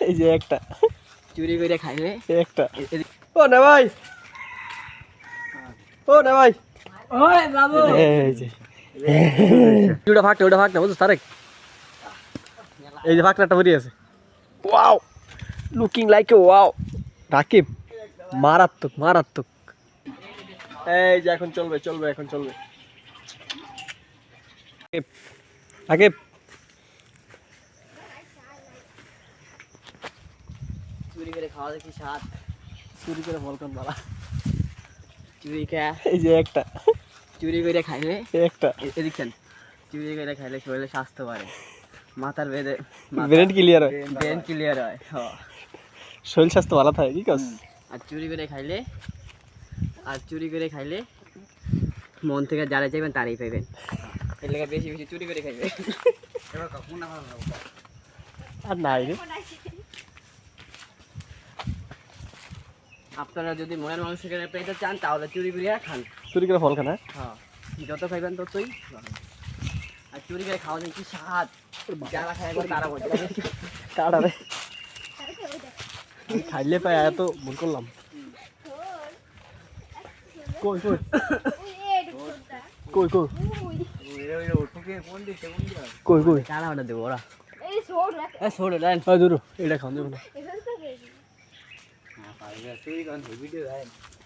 এই যে একটা চুরি করে খাইবে একটা ও না ভাই ও না ভাই ওই বাবু এই যে ওটা ভাগ না বুঝছো তারেক এই যে ভাগনাটা বেরিয়ে আছে wow looking like a wow Rakib মারাত্মক মারাত্মক এই যে এখন চলবে এখন চলবে রাকিব চুরি করে খাওয়া দেখি স্বাদ চুরি করে বলকন বালা চুরি খেয়ে এই যে একটা চুরি করে খাইলে একটা এদিকছেন চুরি করে খাইলে শরীরে স্বাস্থ্য বাড়ে মাথার বেদে ব্রেন ক্লিয়ার হয় ব্রেন ক্লিয়ার হয় শরীর স্বাস্থ্য ভালো থাকে কি কাজ আর চুরি করে খাইলে মন থেকে যারা চাইবেন তারাই পাইবেন এর লেগে বেশি বেশি চুরি করে খাইবে আর নাই রে আপনারা যদি মনের মানুষকে পেতে চান তাহলে চুরি করে খান চুরি করে ফল খানা হ্যাঁ যত খাইবেন ততই ভালো। আর চুরি করে খাওয়া যায় কি স্বাদ যারা খাইবে তারা বলতে কাটা রে খাইলে পাই এত ভুল করলাম কই কই কই কই কই কই তারা অর্ডার দেবো ওরা ছোট দেন দূর এটা খাওয়া যাবে না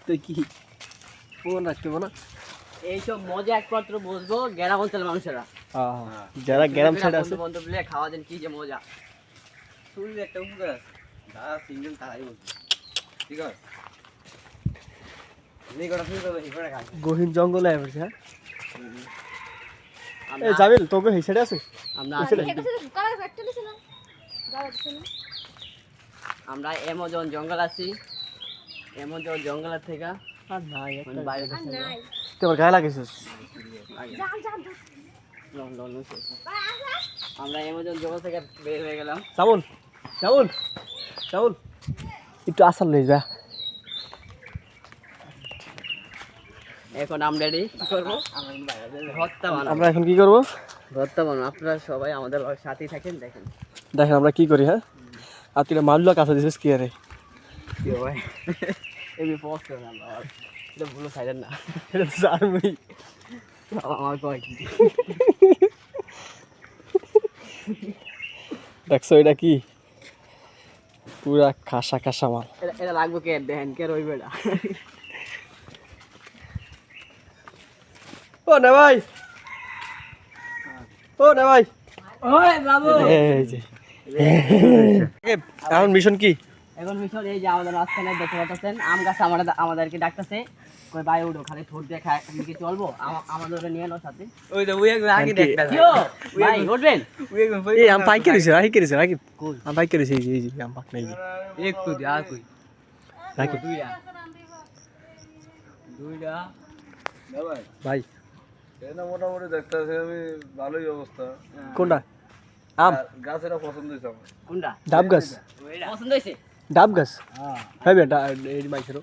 তুই কি ফোন রাখতে না এইসব মজা একমাত্র বুঝবো গ্রাম অঞ্চলের মানুষেরা যারা গ্রাম সাইড আছে বন্ধু বলে খাওয়া দেন কি যে মজা শুনলে একটা উপকার আছে যারা সিঙ্গেল তারাই বুঝবে ঠিক আছে গহীন জঙ্গলে আইছে হ্যাঁ এই জামিল তোকে এই সাইডে আছে আমরা অ্যামাজন জঙ্গল আছি অ্যামাজন জঙ্গলের থেকে আর নাই বাইরে তোর গায়ে লাগিস আমরা অ্যামাজন জঙ্গল থেকে বের হয়ে গেলাম সামুন সামুন সামুন একটু আসার লই যা এখন আমরা রেডি কি করবো ভর্তা বানাবো আমরা এখন কি করব ভর্তা বানাবো আপনারা সবাই আমাদের সাথেই থাকেন দেখেন আমরা কি করি হ্যাঁ আর তুই মারলো কাছে দিছিস কি আরে কি ভাই এই পোস্ট করে আমরা এটা ভুলো সাইডের না এটা জানবি আমার কয় কি দেখছো এটা কি পুরা খাসা খাসা মাল এটা লাগবে কে দেখেন কে রইবে এটা ও না ভাই ওই বাবু এই যে এখন মিশন কি এখন মিশন এই যে আমাদের রাস্তায় দেখতে পাচ্ছেন আম গাছ আমাদেরকে ডাকতেছে কই ভাই উঠো খালি ঠোঁট দিয়ে খায় আমি কি চলবো আমাদের নিয়ে নাও সাথে ওই যে ওই আগে দেখতাছে ভাই উঠবেন এই আম পাই করেছে রাকিব কই আম পাই করেছে এই যে আম পাক নাই একটু দে আর কই রাকিব দুইটা ভাই এটা মোটামুটি দেখতেছি আমি ভালোই অবস্থা কোনটা আম গাছেরা পছন্দ হয়েছে আমার কোনটা ডাব গাছ পছন্দ হয়েছে ডাব গাছ হ্যাঁ বেটা এই মাইছেরও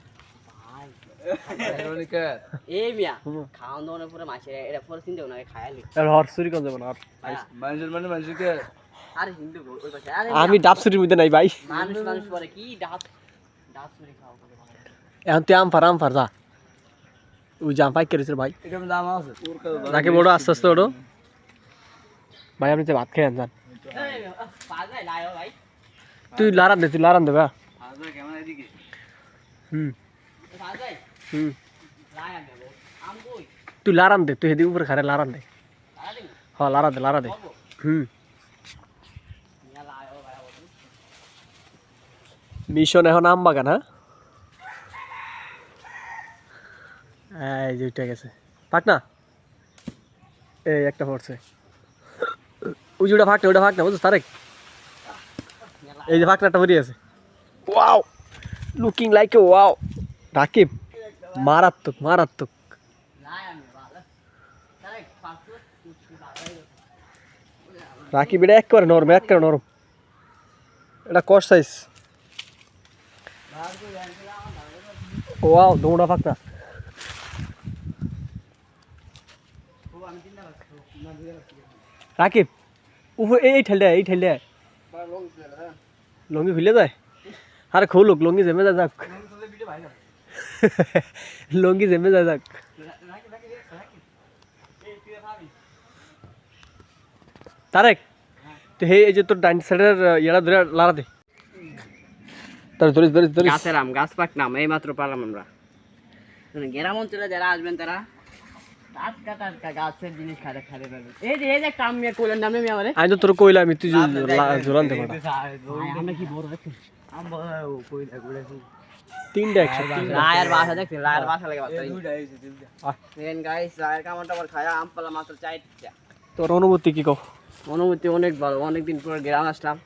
এই মিয়া খাওয়ান দাওয়ানোর পরে মাসে এটা পরে চিন্তা ওনাকে খায়ালি আর হর চুরি কোন যাবে না মানুষের মানে মানুষকে আরে হিন্দু ওই পাশে আরে আমি ডাব চুরির মধ্যে নাই ভাই মানুষ পরে কি ডাব চুরি খাওয়া এখন তুই আম ফার যা ওই যে আম পাই করেছে ভাই এটা দাম আছে রাকিব ওটা আস্তে আস্তে ওটো ভাই আপনি তো ভাত খেয়ে যান পাগল লায়ো ভাই তুই লারান দে ভাই কেমন এদিকে হুম পাগল হুম লায়া দেবো আম কই তুই লারান দে তুই হেদি উপরে খারে লারান দে আরে হ্যাঁ লারা দে হুম মিয়া লায়ো ভাই মিশন এখন আম বাগান হ্যাঁ এই যে উঠে গেছে পাক না এই একটা পড়ছে ওই যে ওটা ভাগ না বুঝছো তারেক এই যে ভাগনাটা বেরিয়ে আছে wow looking like a wow Rakib মারাত্মক লায়া মে ভালো তারে পাঁচু রাকিব এটা একেবারে নরম এটা কস সাইজ ওয়াও দৌড়া ভাগনা রাকিব উপরে এই ঠেলটা লঙ্গি খুলে যায় আরে খুলুক লঙ্গি জেমে যায় যাক লঙ্গি জেমে যায় যাক তারেক তো হে এই যে তোর ডাইন সাইডের ইয়ারা ধরে লাড়া দে তার ধরিস ধরিস ধরিস গাছের আম গাছ পাক নাম এই মাত্র পারলাম আমরা গ্রাম অঞ্চলে যারা আসবেন তারা টাটকা টাটকা গাছের জিনিস খাতে খাতে পারবেন এই যে একটা আম নিয়ে কোলের নামে আমি আমারে আমি তো তোর কইলাম আমি তুই জোরান দে মারা আমরা কি বড় দেখছি আম বড় কইলা গুড়ে তিনটা একসাথে রায়ের বাসা দেখছি রায়ের বাসা লাগে বাচ্চা দেন গাইস রায়ের কামড়টা আবার খায়া আম পালা মাত্র 4টা তোর অনুভূতি কি কও অনুভূতি অনেক ভালো অনেকদিন পর গ্রাম আসলাম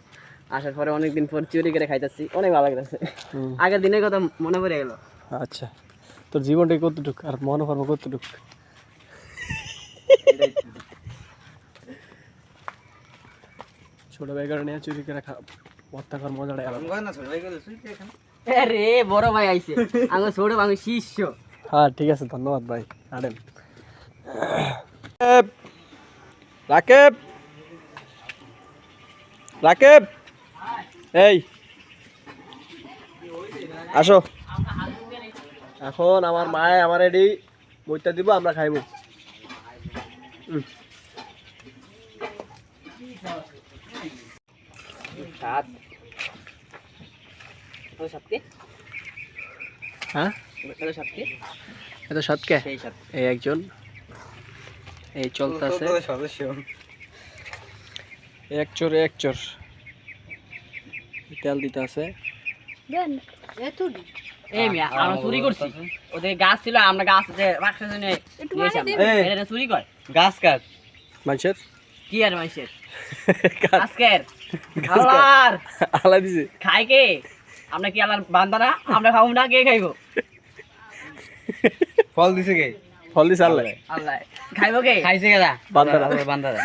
আসার পরে অনেকদিন পর চুরি করে খাইতেছি অনেক ভালো লাগতেছে আগের দিনের কথা মনে পড়ে গেল আচ্ছা তোর জীবনটা কতটুক আর মনোভাব কতটুক ছোট ভাই কারণে চুরি করে হত্যা করার মজাটা আলাদা রে বড় ভাই আইছে আমি ছোট আমি শিষ্য হ্যাঁ ঠিক আছে ধন্যবাদ ভাই আড়েন রাকেব রাকেব এই আসো এখন আমার মায়ে আমার এডি বইটা দিব আমরা খাইব সাত ওই সাতকে হ্যাঁ ওই সাতকে এত সৎকে সেই সাত এই একজন এই চলতেছে সদস্য এক চোর তেল দিতে আছে এই মিয়া আমরা চুরি করছি ওদের গাছ ছিল আমরা গাছ রাখতে জন্য এটা চুরি কর গাছ কাট মানুষের কি আর মাইসের আজকের আল্লাহর আলা দিছে খাই কে আমরা কি আল্লাহর বান্দা না আমরা খাবো না কে খাইবো ফল দিছে কে ফল দিছে আল্লাহ আল্লাহ খাইবো কে খাইছে কেডা বান্দারা বান্দারা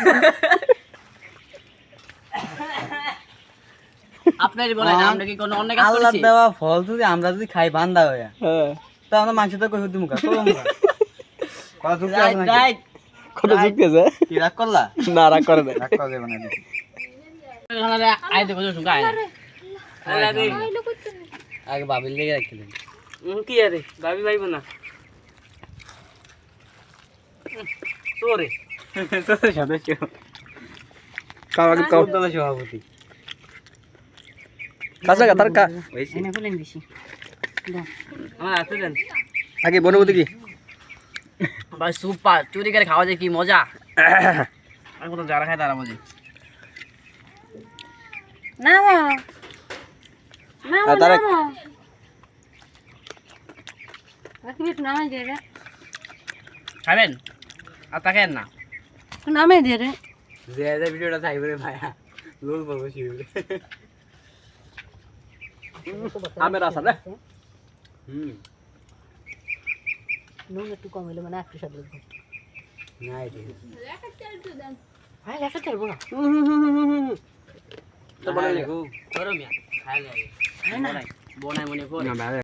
আপনারই বলেন আমরা কি কোনো অন্য কাজ আল্লাহ করেছি দেওয়া ফল যদি আমরা যদি খাই বান্দা হইয়া হ্যাঁ তা আমরা মানুষ তো কই হইতে মুখা কই মুখা কথা যুক্তি আছে নাকি রাইট কত যুক্তি আছে কি রাগ করলা না রাগ করে না রাগ করা যাবে না আই দেখো শুনকা আই আগে বাবিল লেগে রাখছিলেন কি আরে ভাবি ভাইবো না সোরে সদস্য কাও আগে কাও দলের সভাপতি কাছে তার কা এনে বলেন বেশি আমার হাতে দেন আগে বনবতি কি ভাই সুপার চুরি করে খাওয়া যায় কি মজা আর কত যারা খায় তারা বোঝে তারেক খাবেন আর তাকেন না যে যে ভিডিওটা চাইবে রে ভাইয়া লোল বলবো শিউরে আমের আসার রে না এটা করো মিয়া খাইলে বনাই মনে করে